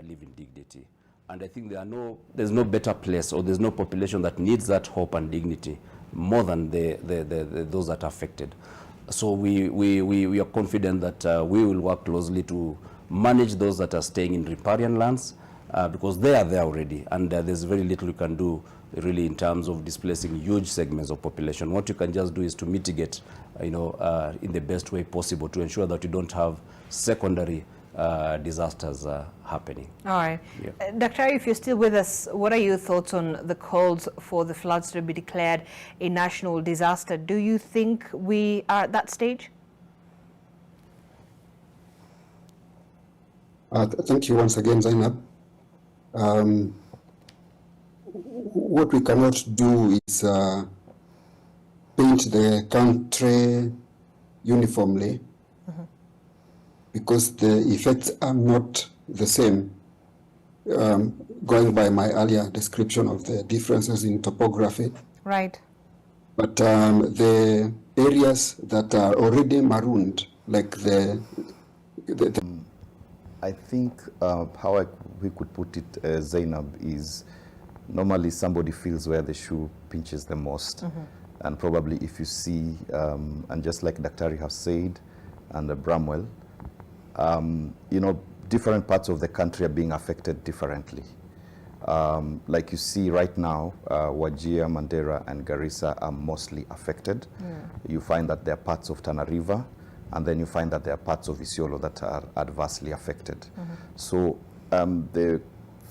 live in dignity. And I think there's no better place, or there's no population that needs that hope and dignity more than those that are affected. So we are confident that we will work closely to manage those that are staying in riparian lands, because they are there already, and there's very little you can do really in terms of displacing huge segments of population. What you can just do is to mitigate, in the best way possible, to ensure that you don't have secondary disasters happening. All right. Yeah. Dr. If you're still with us, what are your thoughts on the calls for the floods to be declared a national disaster? Do you think we are at that stage? Thank you once again, Zainab. What we cannot do is paint the country uniformly, because the effects are not the same. Going by my earlier description of the differences in topography. Right. But the areas that are already marooned, like I think how we could put it, Zainab, is normally somebody feels where the shoe pinches the most. And probably if you see, and just like Dr. has said, and Bramwell, different parts of the country are being affected differently. Like you see right now, Wajir, Mandera, and Garissa are mostly affected. You find that there are parts of Tana River, and then you find that there are parts of Isiolo that are adversely affected. So the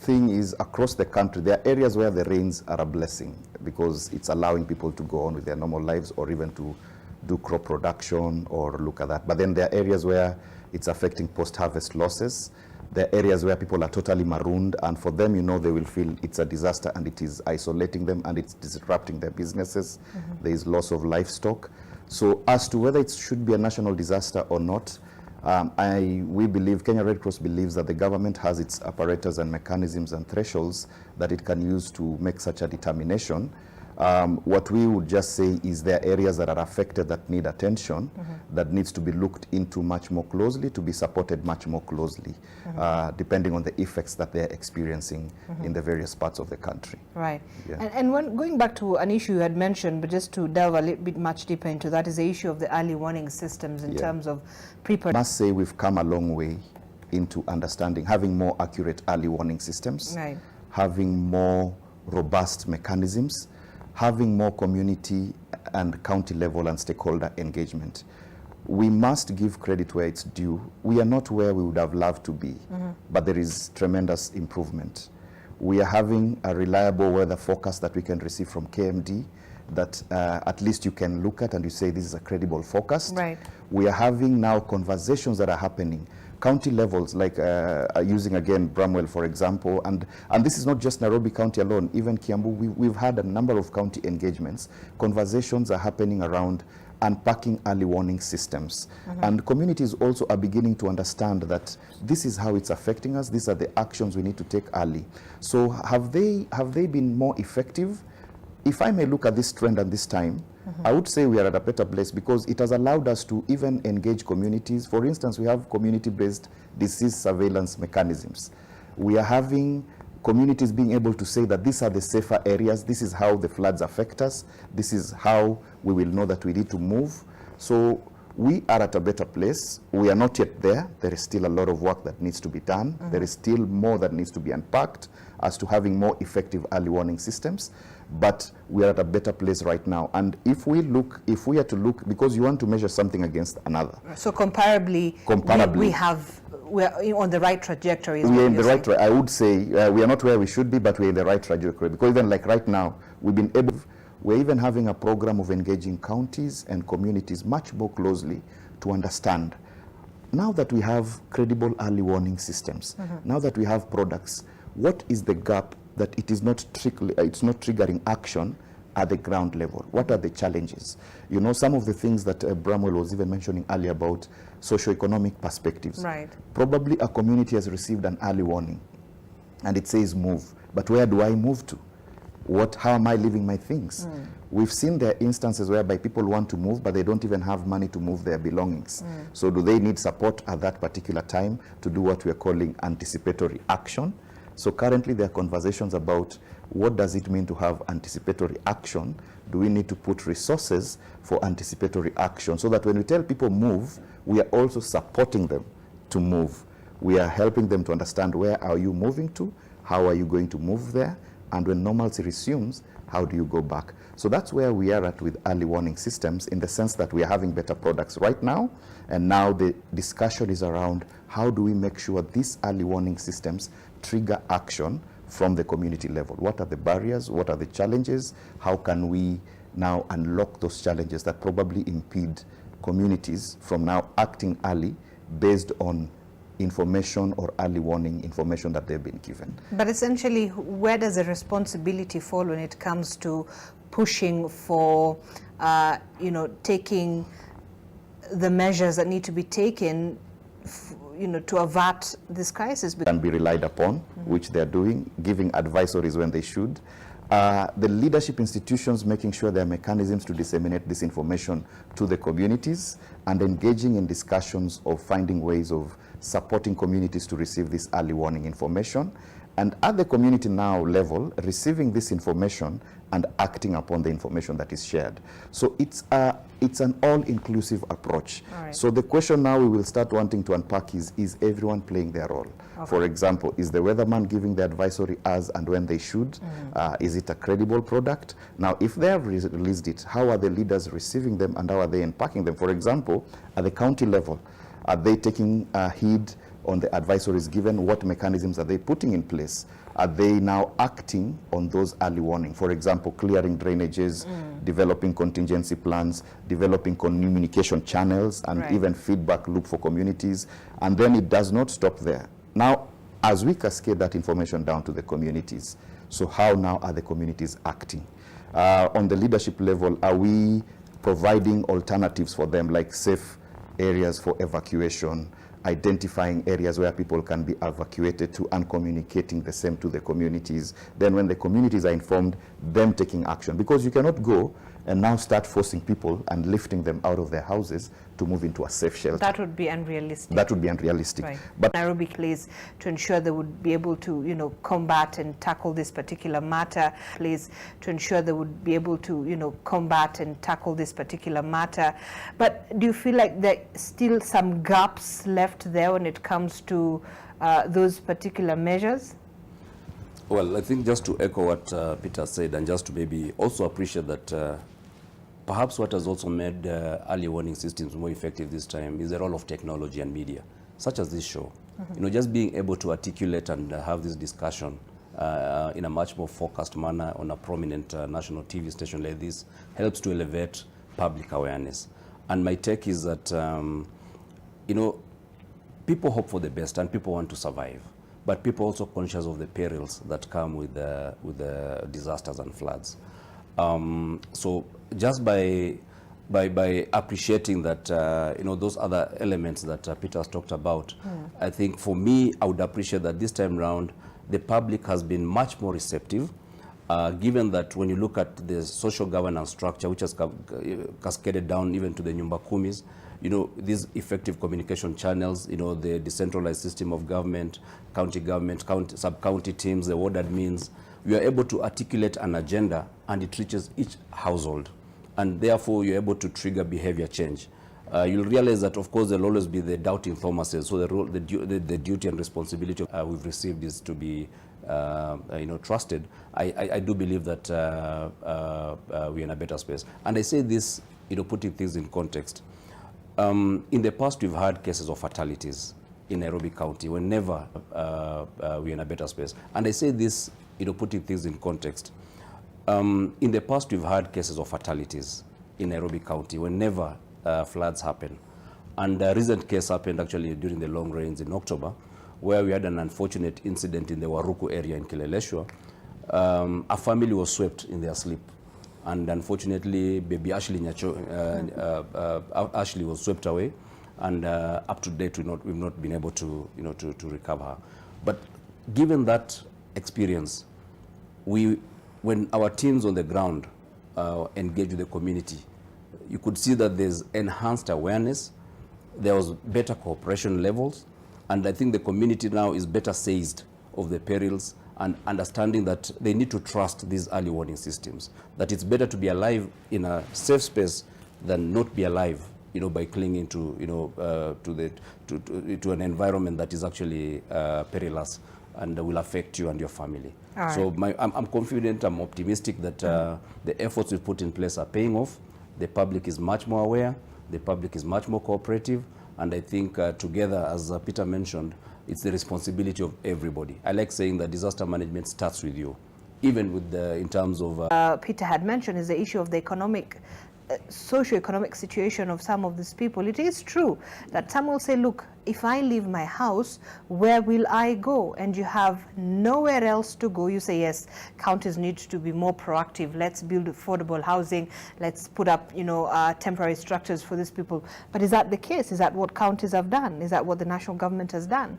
thing is, across the country, there are areas where the rains are a blessing, because it's allowing people to go on with their normal lives, or even to do crop production or look at that. But then there are areas where it's affecting post-harvest losses. There are areas where people are totally marooned, and for them, they will feel it's a disaster, and it is isolating them, and it's disrupting their businesses. There is loss of livestock. So as to whether it should be a national disaster or not, we believe, Kenya Red Cross believes, that the government has its apparatus and mechanisms and thresholds that it can use to make such a determination. What we would just say is there are areas that are affected that need attention, that needs to be looked into much more closely, to be supported much more closely, depending on the effects that they're experiencing in the various parts of the country. Right. Yeah. And when going back to an issue you had mentioned, but just to delve a little bit much deeper into that, is the issue of the early warning systems in terms of preparation. I must say we've come a long way into understanding, having more accurate early warning systems, having more robust mechanisms, having more community and county level and stakeholder engagement. We must give credit where it's due. We are not where we would have loved to be, but there is tremendous improvement. We are having a reliable weather forecast that we can receive from KMD that at least you can look at and you say this is a credible forecast. Right. We are having now conversations that are happening. County levels, like using again Bramwell, for example, and this is not just Nairobi County alone, even Kiambu, we've had a number of county engagements. Conversations are happening around unpacking early warning systems. And communities also are beginning to understand that this is how it's affecting us, these are the actions we need to take early. So have they been more effective? If I may look at this trend and this time, I would say we are at a better place, because it has allowed us to even engage communities. For instance, we have community-based disease surveillance mechanisms. We are having communities being able to say that these are the safer areas, this is how the floods affect us, this is how we will know that we need to move. So we are at a better place. We are not yet there. There is still a lot of work that needs to be done. There is still more that needs to be unpacked as to having more effective early warning systems. But we are at a better place right now. And if we are to look, because you want to measure something against another. So comparably. We're on the right trajectory. We are in the right, I would say, we are not where we should be, but we're in the right trajectory. Because even like right now, we're even having a program of engaging counties and communities much more closely to understand. Now that we have credible early warning systems, now that we have products, what is the gap that it's not triggering action at the ground level? What are the challenges? Some of the things that Bramwell was even mentioning earlier about socioeconomic perspectives. Right. Probably a community has received an early warning and it says move, but where do I move to? How am I leaving my things? We've seen there are instances whereby people want to move, but they don't even have money to move their belongings. So do they need support at that particular time to do what we're calling anticipatory action? So currently there are conversations about what does it mean to have anticipatory action? Do we need to put resources for anticipatory action so that when we tell people move, we are also supporting them to move. We are helping them to understand where are you moving to, how are you going to move there, and when normalcy resumes, how do you go back? So that's where we are at with early warning systems, in the sense that we are having better products right now, and now the discussion is around how do we make sure these early warning systems trigger action from the community level. What are the barriers? What are the challenges? How can we now unlock those challenges that probably impede communities from now acting early based on information or early warning information that they've been given. But essentially, where does the responsibility fall when it comes to pushing for, taking the measures that need to be taken, to avert this crisis? Can be relied upon, which they're doing, giving advisories when they should. The leadership institutions making sure there are mechanisms to disseminate this information to the communities, and engaging in discussions of finding ways of supporting communities to receive this early warning information, and at the community now level, receiving this information and acting upon the information that is shared. So it's an all-inclusive approach. Right. So the question now we will start wanting to unpack is everyone playing their role? Okay. For example, is the weatherman giving the advisory as and when they should? Is it a credible product? Now, if they have released it, how are the leaders receiving them and how are they unpacking them? For example, at the county level, are they taking heed on the advisories given? What mechanisms are they putting in place? Are they now acting on those early warning? For example, clearing drainages, developing contingency plans, developing communication channels, and even feedback loop for communities. And then it does not stop there. Now, as we cascade that information down to the communities, so how now are the communities acting? On the leadership level, are we providing alternatives for them, like safe areas for evacuation, identifying areas where people can be evacuated to, and communicating the same to the communities? Then when the communities are informed, them taking action. Because you cannot go and now start forcing people and lifting them out of their houses to move into a safe shelter. That would be unrealistic. That would be unrealistic. Right. But Nairobi plays to ensure they would be able to, combat and tackle this particular matter. Plays to ensure they would be able to, combat and tackle this particular matter. But do you feel like there are still some gaps left there when it comes to those particular measures? Well, I think just to echo what Peter said, and just to maybe also appreciate that perhaps what has also made early warning systems more effective this time is the role of technology and media, such as this show. Just being able to articulate and have this discussion in a much more focused manner on a prominent national TV station like this helps to elevate public awareness. And my take is that, people hope for the best and people want to survive, but people also conscious of the perils that come with the disasters and floods. So just by appreciating that, those other elements that Peter has talked about, I think for me, I would appreciate that this time round, the public has been much more receptive, given that when you look at the social governance structure, which has cascaded down even to the Nyumba Kumis, these effective communication channels, the decentralized system of government, county government, sub-county teams, the ward admins, we are able to articulate an agenda and it reaches each household. And therefore, you're able to trigger behavior change. You'll realize that, of course, there'll always be the doubting Thomases. So the duty and responsibility we've received is to be, trusted. I do believe that we're in a better space. And I say this, putting things in context. In the past, we've had cases of fatalities in Nairobi County. Whenever we're in a better space. And I say this, putting things in context. In the past, we've had cases of fatalities in Nairobi County whenever floods happen. And a recent case happened actually during the long rains in October, where we had an unfortunate incident in the Waruku area in Kileleshwa. A family was swept in their sleep. And unfortunately, baby Ashley Ashley was swept away. And up to date, we've not been able to, to recover her. But given that experience, when when our teams on the ground engage with the community, you could see that there's enhanced awareness, there was better cooperation levels, and I think the community now is better seized of the perils and understanding that they need to trust these early warning systems, that it's better to be alive in a safe space than not be alive, you know, by clinging to, you know, to an environment that is actually perilous and will affect you and your family. All So right. I'm confident, I'm optimistic that the efforts we've put in place are paying off. The public is much more aware, the public is much more cooperative, and I think together, as Peter mentioned, it's the responsibility of everybody. I like saying that disaster management starts with you, even with in terms of... Peter had mentioned is the issue of the economic, socio-economic situation of some of these people. It is true that some will say, look, if I leave my house, where will I go? And you have nowhere else to go. You say, yes, counties need to be more proactive. Let's build affordable housing. Let's put up, you know, temporary structures for these people. But is that the case? Is that what counties have done? Is that what the national government has done?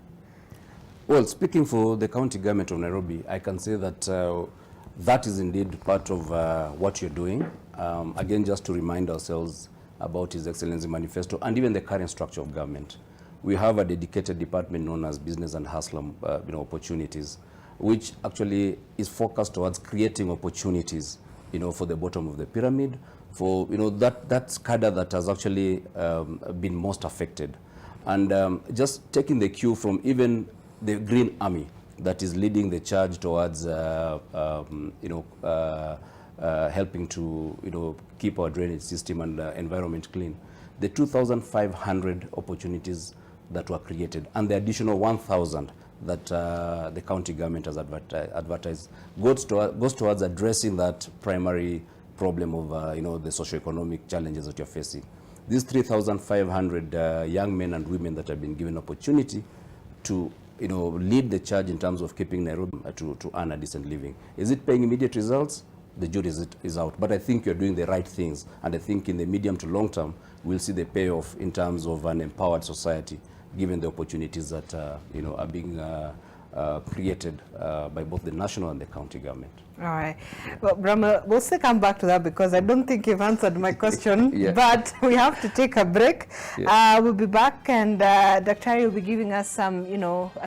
Well, speaking for the county government of Nairobi, I can say that that is indeed part of what you're doing. Again, just to remind ourselves about His Excellency Manifesto and even the current structure of government. We have a dedicated department known as Business and Hustler, you know, Opportunities, which actually is focused towards creating opportunities, you know, for the bottom of the pyramid, for, you know, that cadre that has actually been most affected. And just taking the cue from even the Green Army that is leading the charge towards, you know, helping to, you know, keep our drainage system and environment clean. The 2,500 opportunities that were created and the additional 1,000 that the county government has advertised goes towards addressing that primary problem of, you know, the socioeconomic challenges that you're facing. These 3,500 young men and women that have been given opportunity to, you know, lead the charge in terms of keeping Nairobi to earn a decent living. Is it paying immediate results? The jury is out. But I think you're doing the right things. And I think in the medium to long term, we'll see the payoff in terms of an empowered society, given the opportunities that, you know, are being created by both the national and the county government. All right. Well, Bram, we'll still come back to that because I don't think you've answered my question, Yeah. but we have to take a break. Yeah. We'll be back and Dr. will be giving us some, you know,